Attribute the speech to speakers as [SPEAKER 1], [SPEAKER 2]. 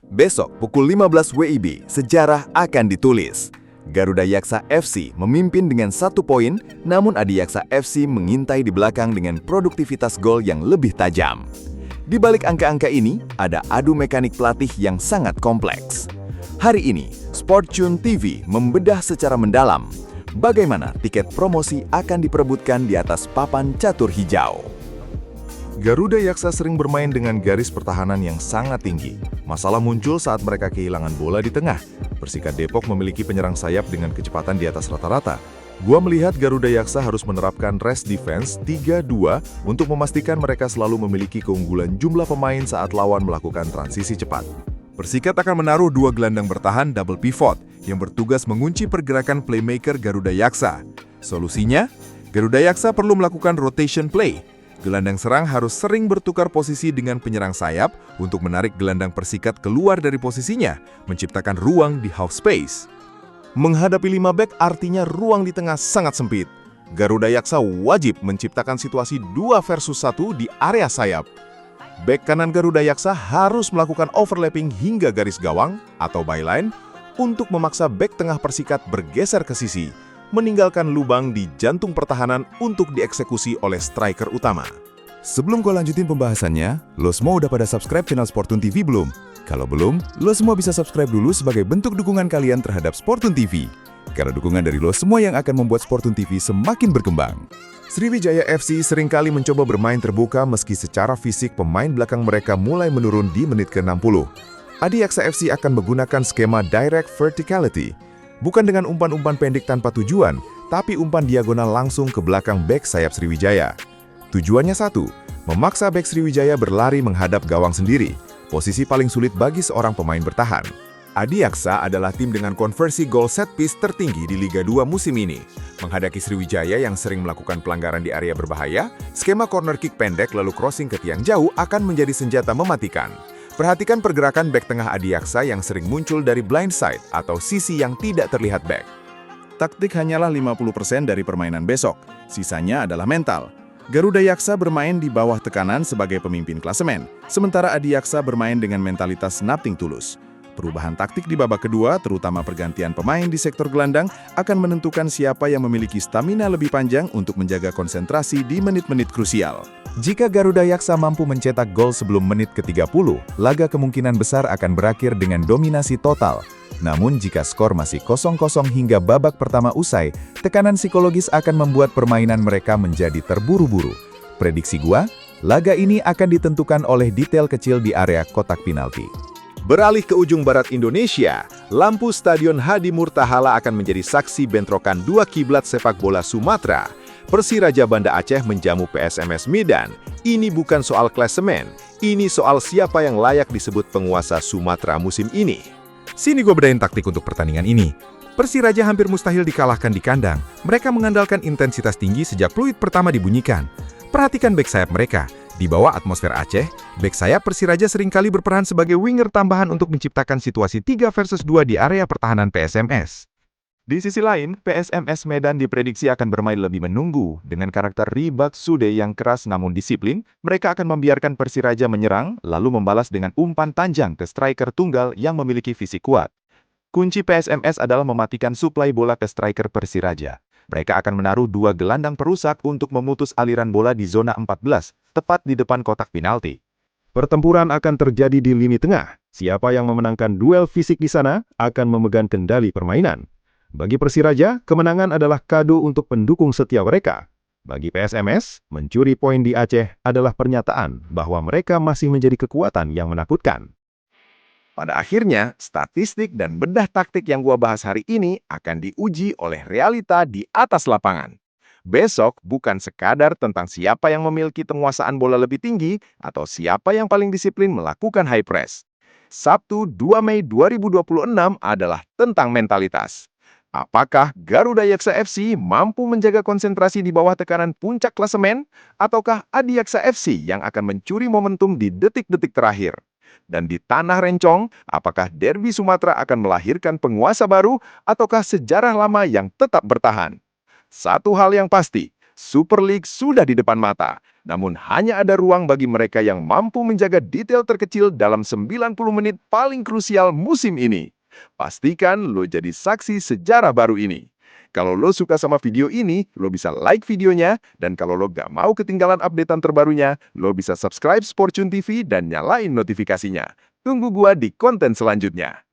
[SPEAKER 1] Besok pukul 15 WIB, sejarah akan ditulis. Garuda Yaksa FC memimpin dengan 1 poin, namun Adiaksa FC mengintai di belakang dengan produktivitas gol yang lebih tajam. Di balik angka-angka ini, ada adu mekanik pelatih yang sangat kompleks. Hari ini, Sportune TV membedah secara mendalam bagaimana tiket promosi akan diperebutkan di atas papan catur hijau.
[SPEAKER 2] Garuda Yaksa sering bermain dengan garis pertahanan yang sangat tinggi. Masalah muncul saat mereka kehilangan bola di tengah. Persikat Depok memiliki penyerang sayap dengan kecepatan di atas rata-rata. Gua melihat Garuda Yaksa harus menerapkan rest defense 3-2 untuk memastikan mereka selalu memiliki keunggulan jumlah pemain saat lawan melakukan transisi cepat. Persikat akan menaruh 2 gelandang bertahan double pivot yang bertugas mengunci pergerakan playmaker Garuda Yaksa. Solusinya, Garuda Yaksa perlu melakukan rotation play. Gelandang serang harus sering bertukar posisi dengan penyerang sayap untuk menarik gelandang Persikat keluar dari posisinya, menciptakan ruang di half space. Menghadapi 5 bek artinya ruang di tengah sangat sempit. Garuda Yaksa wajib menciptakan situasi 2 versus 1 di area sayap. Bek kanan Garuda Yaksa harus melakukan overlapping hingga garis gawang atau byline untuk memaksa bek tengah Persikat bergeser ke sisi, meninggalkan lubang di jantung pertahanan untuk dieksekusi oleh striker utama. Sebelum gue lanjutin pembahasannya, lo semua udah pada subscribe channel Sportune TV belum? Kalau belum, lo semua bisa subscribe dulu sebagai bentuk dukungan kalian terhadap Sportune TV. Karena dukungan dari lo semua yang akan membuat Sportune TV semakin berkembang. Sriwijaya FC seringkali mencoba bermain terbuka meski secara fisik pemain belakang mereka mulai menurun di menit ke-60. Adiaksa FC akan menggunakan skema direct verticality. Bukan dengan umpan-umpan pendek tanpa tujuan, tapi umpan diagonal langsung ke belakang bek sayap Sriwijaya. Tujuannya satu, memaksa bek Sriwijaya berlari menghadap gawang sendiri, posisi paling sulit bagi seorang pemain bertahan. Adiaksa adalah tim dengan konversi gol set piece tertinggi di Liga 2 musim ini. Menghadapi Sriwijaya yang sering melakukan pelanggaran di area berbahaya, skema corner kick pendek lalu crossing ke tiang jauh akan menjadi senjata mematikan. Perhatikan pergerakan bek tengah Adiaksa yang sering muncul dari blind side atau sisi yang tidak terlihat bek. Taktik hanyalah 50% dari permainan besok, sisanya adalah mental. Garuda Yaksa bermain di bawah tekanan sebagai pemimpin klasemen, sementara Adiaksa bermain dengan mentalitas nothing tulus. Perubahan taktik di babak kedua, terutama pergantian pemain di sektor gelandang, akan menentukan siapa yang memiliki stamina lebih panjang untuk menjaga konsentrasi di menit-menit krusial. Jika Garuda Yaksa mampu mencetak gol sebelum menit ke-30, laga kemungkinan besar akan berakhir dengan dominasi total. Namun jika skor masih 0-0 hingga babak pertama usai, tekanan psikologis akan membuat permainan mereka menjadi terburu-buru. Prediksi gua, laga ini akan ditentukan oleh detail kecil di area kotak penalti. Beralih ke ujung barat Indonesia, lampu Stadion Hadi Murtahala akan menjadi saksi bentrokan 2 kiblat sepak bola Sumatera. Persiraja Banda Aceh menjamu PSMS Medan. Ini bukan soal klasemen, ini soal siapa yang layak disebut penguasa Sumatera musim ini. Sini gue bedain taktik untuk pertandingan ini. Persiraja hampir mustahil dikalahkan di kandang. Mereka mengandalkan intensitas tinggi sejak peluit pertama dibunyikan. Perhatikan bek sayap mereka. Di bawah atmosfer Aceh, bek sayap Persiraja seringkali berperan sebagai winger tambahan untuk menciptakan situasi 3 versus 2 di area pertahanan PSMS. Di sisi lain, PSMS Medan diprediksi akan bermain lebih menunggu. Dengan karakter Ribak Sude yang keras namun disiplin, mereka akan membiarkan Persiraja menyerang, lalu membalas dengan umpan panjang ke striker tunggal yang memiliki fisik kuat. Kunci PSMS adalah mematikan suplai bola ke striker Persiraja. Mereka akan menaruh 2 gelandang perusak untuk memutus aliran bola di zona 14, tepat di depan kotak penalti. Pertempuran akan terjadi di lini tengah. Siapa yang memenangkan duel fisik di sana akan memegang kendali permainan. Bagi Persiraja, kemenangan adalah kado untuk pendukung setia mereka. Bagi PSMS, mencuri poin di Aceh adalah pernyataan bahwa mereka masih menjadi kekuatan yang menakutkan. Pada akhirnya, statistik dan bedah taktik yang gua bahas hari ini akan diuji oleh realita di atas lapangan. Besok bukan sekadar tentang siapa yang memiliki penguasaan bola lebih tinggi atau siapa yang paling disiplin melakukan high press. Sabtu 2 Mei 2026 adalah tentang mentalitas. Apakah Garuda Yaksa FC mampu menjaga konsentrasi di bawah tekanan puncak klasemen, ataukah Adiaksa FC yang akan mencuri momentum di detik-detik terakhir? Dan di tanah rencong, apakah derby Sumatera akan melahirkan penguasa baru ataukah sejarah lama yang tetap bertahan? Satu hal yang pasti, Super League sudah di depan mata,
[SPEAKER 3] Namun hanya ada ruang bagi mereka yang mampu menjaga detail terkecil dalam 90 menit paling krusial musim ini. Pastikan lo jadi saksi sejarah baru ini. Kalau lo suka sama video ini, lo bisa like videonya, dan kalau lo gak mau ketinggalan updatean terbarunya, lo bisa subscribe Sportune TV dan nyalain notifikasinya. Tunggu gua di konten selanjutnya.